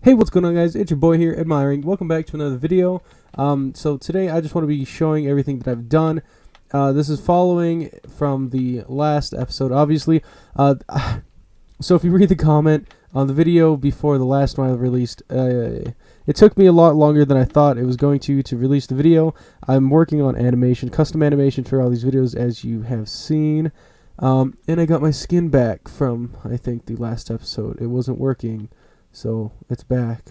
Hey, what's going on, guys? It's your boy here, Admiring. Welcome back to another video. So today I just want to be showing everything that I've done. This is following from the last episode, obviously. So if you read the comment on the video before the last one I released, it took me a lot longer than I thought it was going to release the video. I'm working on animation, custom animation for all these videos, as you have seen. And I got my skin back from, I think, the last episode. It wasn't working. So it's back.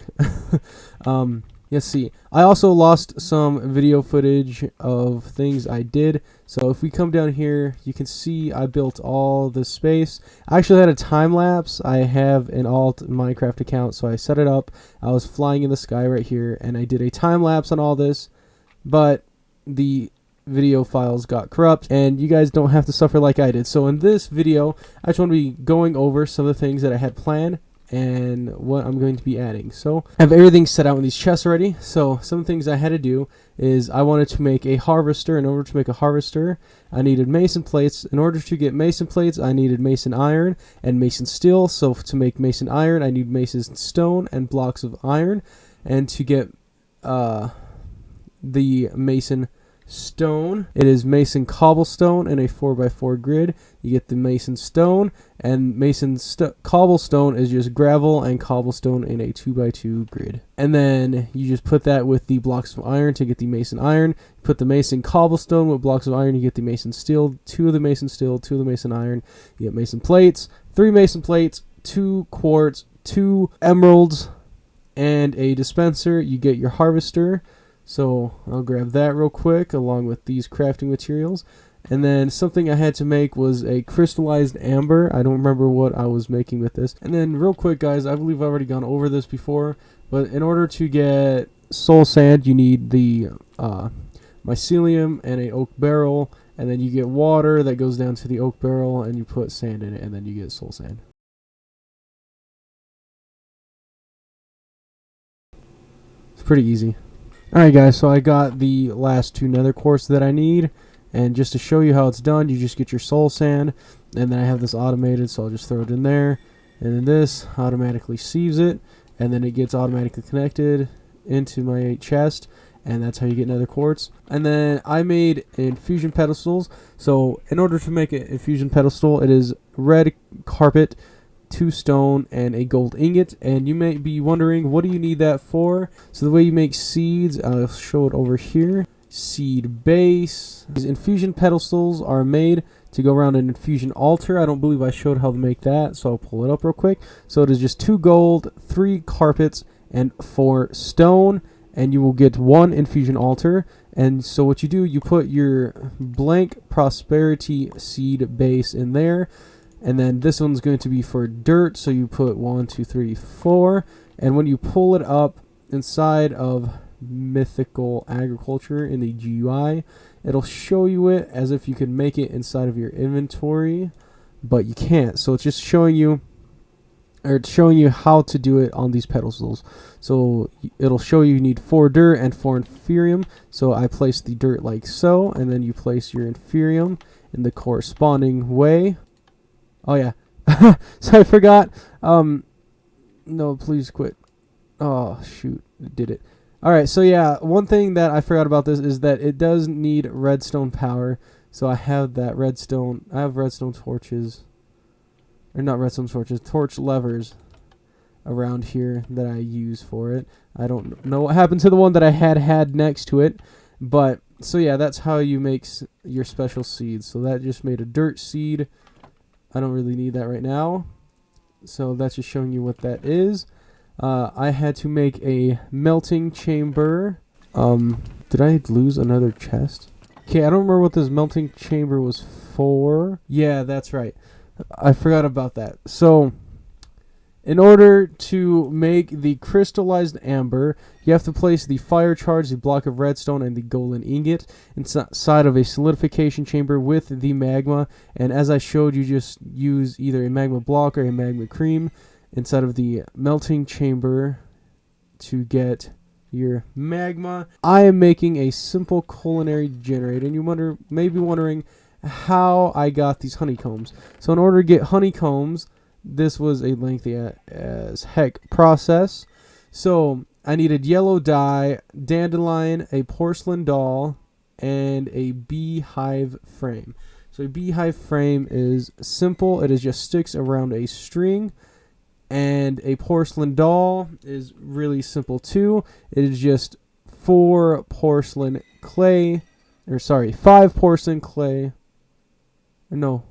Let's see. I also lost some video footage of things I did. So if we come down here, you can see I built all the space. I actually had a time lapse. I have an alt Minecraft account, so I set it up. I was flying in the sky right here, and I did a time lapse on all this. But the video files got corrupt, and you guys don't have to suffer like I did. So in this video, I just want to be going over some of the things that I had planned and what I'm going to be adding. So I have everything set out in these chests already. So some things I had to do is I wanted to make a harvester. In order to make a harvester, I needed mason plates. In order to get mason plates, I needed mason iron and mason steel. So to make mason iron, I need mason stone and blocks of iron. And to get the mason stone, it is mason cobblestone in a 4x4 grid. You get the mason stone, and cobblestone is just gravel and cobblestone in a 2x2 grid. And then you just put that with the blocks of iron to get the mason iron. Put the mason cobblestone with blocks of iron, you get the mason steel. 2 of the mason steel, 2 of the mason iron, you get mason plates. 3 mason plates, 2 quartz, 2 emeralds, and a dispenser. You get your harvester. So I'll grab that real quick along with these crafting materials. And then something I had to make was a crystallized amber. I don't remember what I was making with this. And then real quick, guys, I believe I've already gone over this before, but in order to get soul sand, you need the mycelium and an oak barrel, and then you get water that goes down to the oak barrel, and you put sand in it, and then you get soul sand. It's pretty easy. Alright, guys, so I got the last 2 nether quartz that I need, and just to show you how it's done, you just get your soul sand, and then I have this automated, so I'll just throw it in there, and then this automatically sieves it, and then it gets automatically connected into my chest, and that's how you get nether quartz. And then I made infusion pedestals. So in order to make an infusion pedestal, it is red carpet, 2 stone, and a gold ingot. And you may be wondering, what do you need that for? So the way you make seeds, I'll show it over here. Seed base. These infusion pedestals are made to go around an infusion altar. I don't believe I showed how to make that, so I'll pull it up real quick. So it is just 2 gold, 3 carpets, and 4 stone, and you will get 1 infusion altar. And so what you do, you put your blank prosperity seed base in there. And then this one's going to be for dirt, so you put 1, 2, 3, 4. And when you pull it up inside of Mythical Agriculture in the GUI, it'll show you it as if you could make it inside of your inventory, but you can't. So it's just showing you, or it's showing you how to do it on these pedestals. So it'll show you need 4 dirt and 4 inferium. So I place the dirt like so, and then you place your inferium in the corresponding way. Oh yeah, so I forgot. No, please quit. Oh shoot, it did it. All right, so yeah, one thing that I forgot about this is that it does need redstone power. So I have that redstone. I have redstone torches, or not redstone torches, torch levers around here that I use for it. I don't know what happened to the one that I had next to it, but so yeah, that's how you make your special seeds. So that just made a dirt seed. I don't really need that right now, so that's just showing you what that is. I had to make a melting chamber. Did I lose another chest? Okay, I don't remember what this melting chamber was for. Yeah, that's right. I forgot about that. So in order to make the crystallized amber, you have to place the fire charge, the block of redstone, and the golden ingot inside of a solidification chamber with the magma. And as I showed you, just use either a magma block or a magma cream inside of the melting chamber to get your magma. I am making a simple culinary generator, and you may be wondering how I got these honeycombs. So in order to get honeycombs, this was a lengthy as heck process. So I needed yellow dye, dandelion, a porcelain doll, and a beehive frame. So a beehive frame is simple. It is just sticks around a string. And a porcelain doll is really simple too. It is just 5 porcelain clay. No,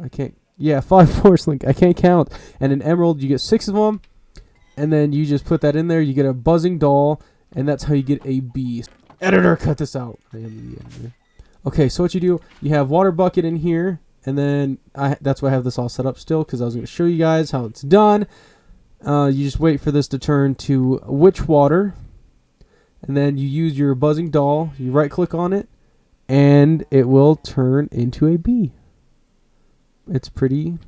I can't. Yeah, 5 porcelain. I can't count. And an emerald, you get 6 of them. And then you just put that in there. You get a buzzing doll. And that's how you get a bee. Editor, cut this out. I am the editor. Okay, so what you do, you have water bucket in here. And then that's why I have this all set up still, because I was going to show you guys how it's done. You just wait for this to turn to witch water. And then you use your buzzing doll. You right click on it. And it will turn into a bee. It's pretty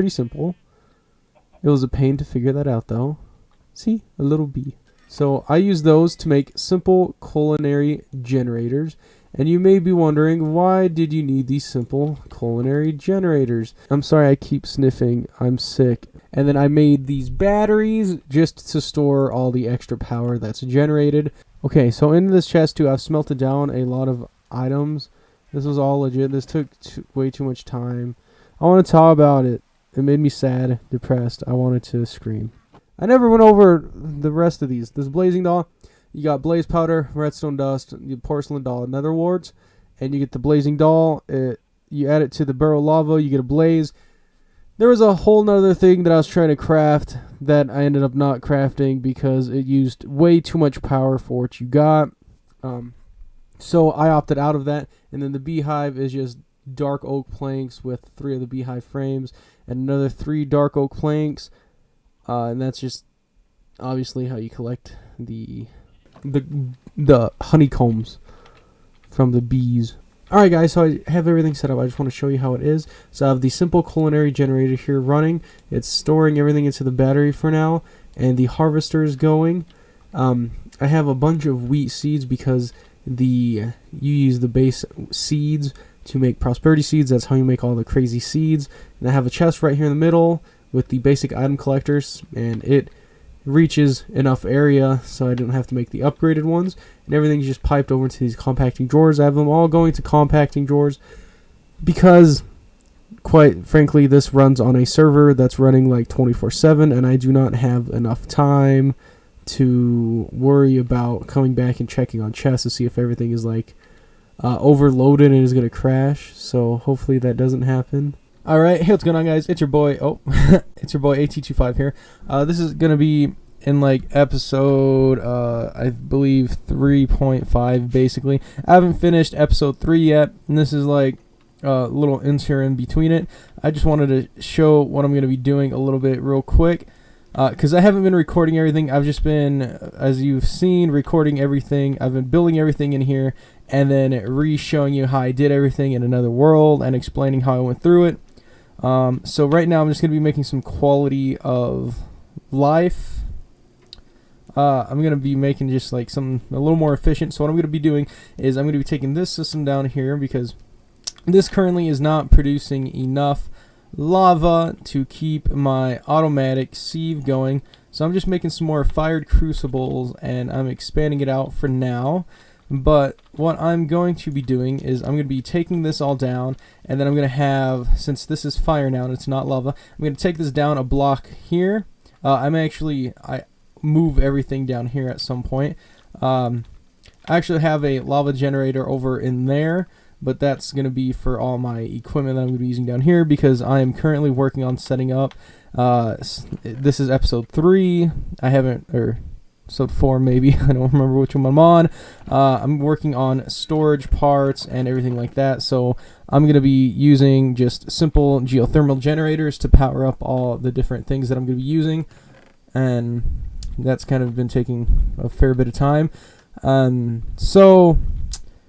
simple. It was a pain to figure that out though. See? A little bee. So I use those to make simple culinary generators. And you may be wondering, why did you need these simple culinary generators? I'm sorry, I keep sniffing. I'm sick. And then I made these batteries just to store all the extra power that's generated. Okay, so in this chest too, I've smelted down a lot of items. This was all legit. This took way too much time. I want to talk about it. It made me sad, depressed. I wanted to scream. I never went over the rest of these. This blazing doll. You got blaze powder, redstone dust, porcelain doll, nether warts, and you get the blazing doll. You add it to the barrel lava, you get a blaze. There was a whole nother thing that I was trying to craft that I ended up not crafting because it used way too much power for what you got. So I opted out of that. And then the beehive is just dark oak planks with 3 of the beehive frames and another 3 dark oak planks. And that's just obviously how you collect the honeycombs from the bees. Alright guys, so I have everything set up. I just want to show you how it is. So I have the simple culinary generator here running. It's storing everything into the battery for now, and the harvester is going. I have a bunch of wheat seeds because you use the base seeds to make prosperity seeds. That's how you make all the crazy seeds. And I have a chest right here in the middle with the basic item collectors, and it reaches enough area so I don't have to make the upgraded ones, and everything's just piped over into these compacting drawers. I have them all going to compacting drawers because, quite frankly, this runs on a server that's running like 24/7, and I do not have enough time to worry about coming back and checking on chests to see if everything is like overloaded and is going to crash. So hopefully that doesn't happen. Alright, hey, what's going on guys? It's your boy, it's your boy AT25 here. This is going to be in like episode, I believe 3.5 basically. I haven't finished episode 3 yet, and this is like a little interim between it. I just wanted to show what I'm going to be doing a little bit real quick. Because I haven't been recording everything. I've just been, as you've seen, recording everything. I've been building everything in here and then re-showing you how I did everything in another world and explaining how I went through it. So right now I'm just going to be making some quality of life. I'm going to be making just like something a little more efficient. So what I'm going to be doing is I'm going to be taking this system down here because this currently is not producing enough lava to keep my automatic sieve going. So I'm just making some more fired crucibles and I'm expanding it out for now. But what I'm going to be doing is I'm going to be taking this all down, and then I'm going to have, since this is fire now and it's not lava, I'm going to take this down a block here. I move everything down here at some point. I actually have a lava generator over in there, but that's going to be for all my equipment that I'm going to be using down here because I am currently working on setting up. This is episode 3. I haven't, or episode 4 maybe. I don't remember which one I'm on. I'm working on storage parts and everything like that. So I'm going to be using just simple geothermal generators to power up all the different things that I'm going to be using. And that's kind of been taking a fair bit of time. So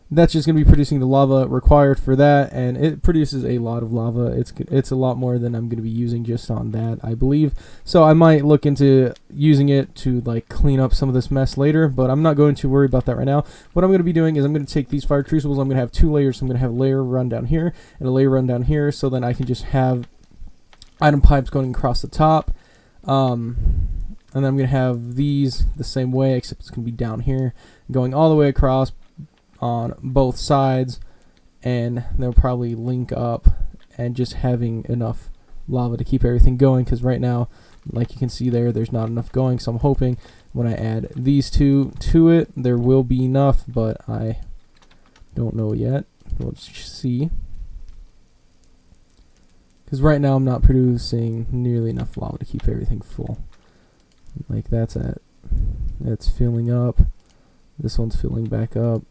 that's just going to be producing the lava required for that, and it produces a lot of lava. It's a lot more than I'm going to be using just on that, I believe. So I might look into using it to like clean up some of this mess later, but I'm not going to worry about that right now. What I'm going to be doing is I'm going to take these fire crucibles. I'm going to have 2 layers. So I'm going to have a layer run down here and a layer run down here, so then I can just have item pipes going across the top. And then I'm going to have these the same way, except it's going to be down here, going all the way across on both sides, and they'll probably link up, and just having enough lava to keep everything going, because right now, like you can see there's not enough going. So I'm hoping when I add these two to it, there will be enough, but I don't know yet. We'll see. Because right now I'm not producing nearly enough lava to keep everything full. Like that's filling up. This one's filling back up.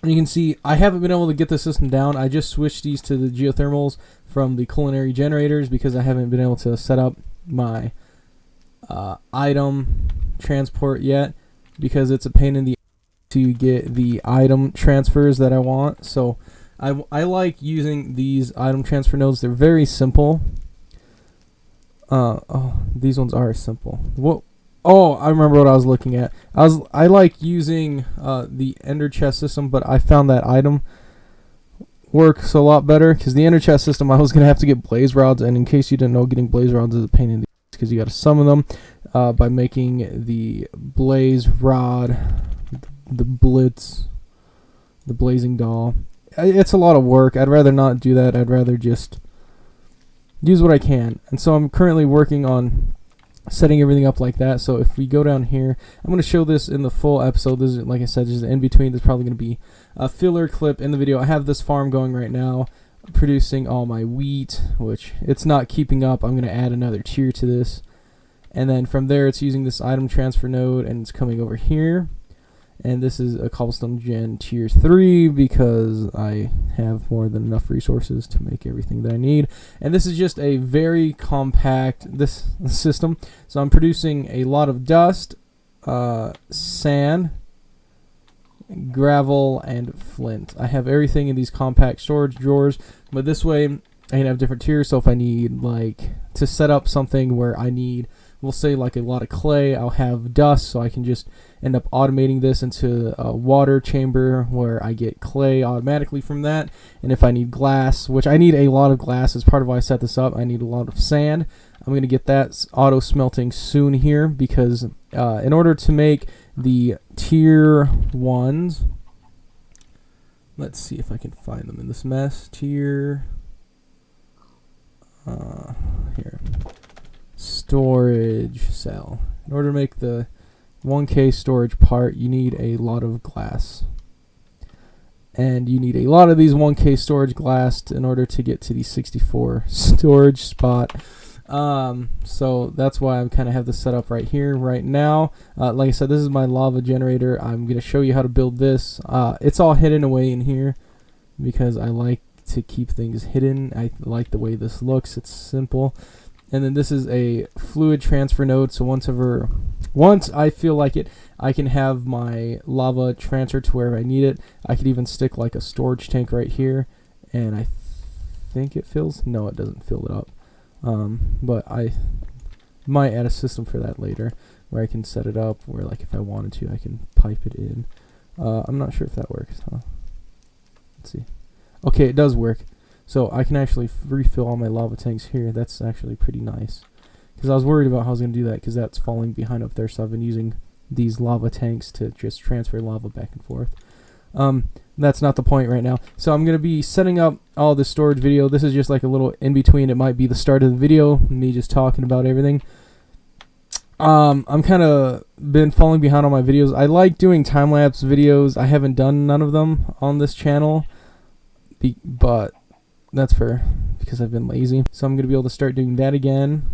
And you can see I haven't been able to get the system down. I just switched these to the geothermals from the culinary generators because I haven't been able to set up my item transport yet, because it's a pain in the to get the item transfers that I want. So I like using these item transfer nodes. They're very simple. Oh, these ones are simple. What? Oh, I remember what I was looking at. I like using the ender chest system, but I found that item works a lot better, because the ender chest system I was gonna have to get blaze rods, and in case you didn't know, getting blaze rods is a pain in the ass because you got to summon them by making the blaze rod, the blitz, the blazing doll. It's a lot of work. I'd rather not do that. I'd rather just use what I can. And so I'm currently working on setting everything up like that. So if we go down here, I'm going to show this in the full episode. This is, like I said, just in between. There's probably going to be a filler clip in the video. I have this farm going right now, producing all my wheat, which it's not keeping up. I'm going to add another tier to this. And then from there, it's using this item transfer node, and it's coming over here. And this is a cobblestone gen tier 3 because I have more than enough resources to make everything that I need. And this is just a very compact system. So I'm producing a lot of dust, sand, gravel, and flint. I have everything in these compact storage drawers, but this way I can have different tiers. So if I need like to set up something where I need, we'll say like a lot of clay, I'll have dust, so I can just end up automating this into a water chamber where I get clay automatically from that. And if I need glass, which I need a lot of glass as part of why I set this up, I need a lot of sand. I'm going to get that auto smelting soon here, because in order to make the tier 1s, let's see if I can find them in this mess. Tier here, storage cell. In order to make the 1K storage part, you need a lot of glass, and you need a lot of these 1K storage glass in order to get to the 64 storage spot. So that's why I kind of have this set up right here right now. Like I said, this is my lava generator. I'm going to show you how to build this. It's all hidden away in here because I like to keep things hidden. I like the way this looks. It's simple. And then this is a fluid transfer node, so once I feel like it, I can have my lava transfer to wherever I need it. I could even stick like a storage tank right here, and I think it fills. No, it doesn't fill it up. But I might add a system for that later, where I can set it up where, like, if I wanted to, I can pipe it in. I'm not sure if that works, huh? Let's see. Okay, it does work. So I can actually refill all my lava tanks here. That's actually pretty nice, because I was worried about how I was going to do that, because that's falling behind up there. So I've been using these lava tanks to just transfer lava back and forth. That's not the point right now. So I'm going to be setting up all the storage video. This is just like a little in between. It might be the start of the video, me just talking about everything. I'm kind of been falling behind on my videos. I like doing time-lapse videos. I haven't done none of them on this channel, but that's because I've been lazy. So I'm going to be able to start doing that again.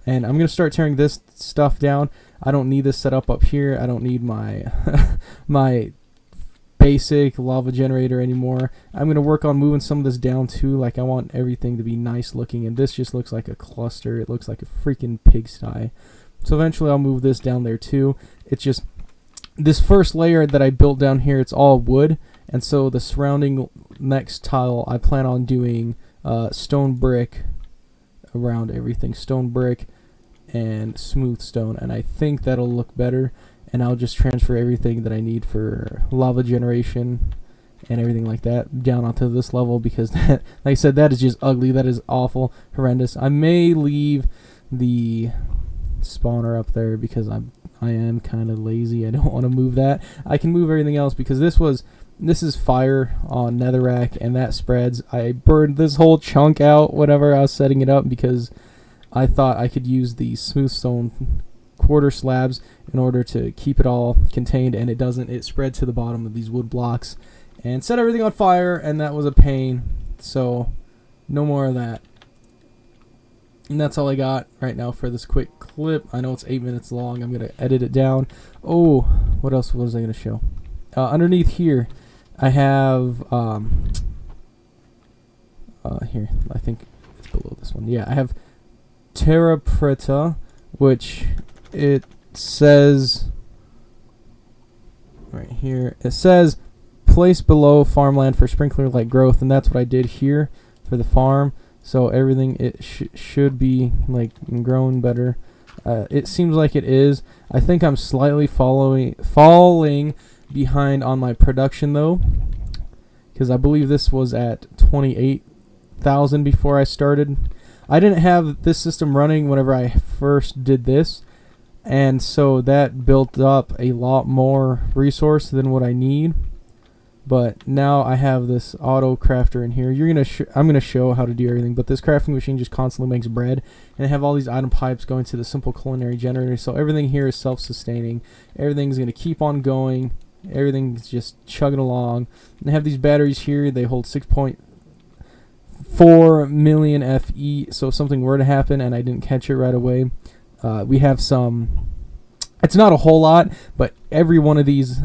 And I'm going to start tearing this stuff down. I don't need this set up here. I don't need my my basic lava generator anymore. I'm going to work on moving some of this down too. Like, I want everything to be nice looking, and this just looks like a cluster. It looks like a freaking pigsty. So eventually I'll move this down there too. It's just this first layer that I built down here, it's all wood. And so the surrounding next tile, I plan on doing stone brick around everything. Stone brick and smooth stone. And I think that'll look better. And I'll just transfer everything that I need for lava generation and everything like that down onto this level, because that, like I said, that is just ugly. That is awful, horrendous. I may leave the spawner up there because I am kind of lazy. I don't want to move that. I can move everything else because this is fire on netherrack, and that spreads. I burned this whole chunk out whenever I was setting it up because I thought I could use the smooth stone quarter slabs in order to keep it all contained, and it doesn't. It spread to the bottom of these wood blocks and set everything on fire, and that was a pain. So no more of that. And that's all I got right now for this quick clip. I know it's 8 minutes long. I'm going to edit it down. Oh, what else was I going to show? Underneath here, I have, here, I think it's below this one. Yeah, I have Terra Preta, which it says, right here, it says, place below farmland for sprinkler-like growth, and that's what I did here for the farm. So everything should be like grown better. It seems like it is. I think I'm slightly falling behind on my production though, because I believe this was at 28,000 before I started. I didn't have this system running whenever I first did this, and so that built up a lot more resource than what I need. But now I have this auto crafter in here. I'm gonna show how to do everything, but this crafting machine just constantly makes bread, and I have all these item pipes going to the simple culinary generator. So everything here is self-sustaining. Everything's gonna keep on going. Everything's just chugging along. And I have these batteries here. They hold 6.4 million FE. So if something were to happen and I didn't catch it right away, we have some. It's not a whole lot, but every one of these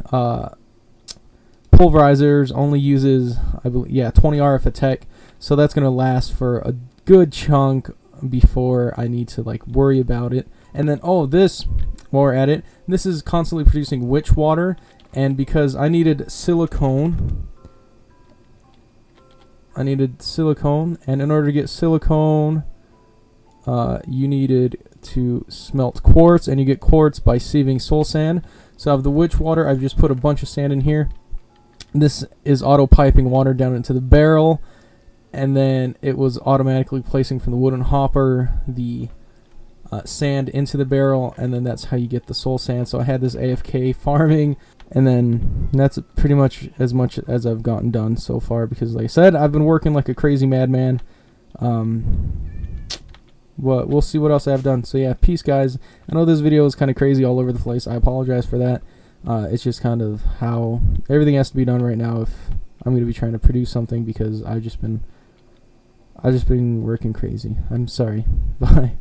pulverizers only uses, I believe, 20 RF attack, so that's gonna last for a good chunk before I need to like worry about it. And then this, while we're at it, this is constantly producing witch water, and because I needed silicone, and in order to get silicone, you needed to smelt quartz, and you get quartz by sieving soul sand. So I have the witch water. I've just put a bunch of sand in here. This is auto piping water down into the barrel, and then it was automatically placing from the wooden hopper the sand into the barrel, and then that's how you get the soul sand. So I had this AFK farming, and then that's pretty much as I've gotten done so far, because like I said, I've been working like a crazy madman. We'll see what else I've done. So yeah, peace guys. I know this video is kind of crazy all over the place. I apologize for that. It's just kind of how everything has to be done right now if I'm going to be trying to produce something, because I've just been working crazy. I'm sorry. Bye.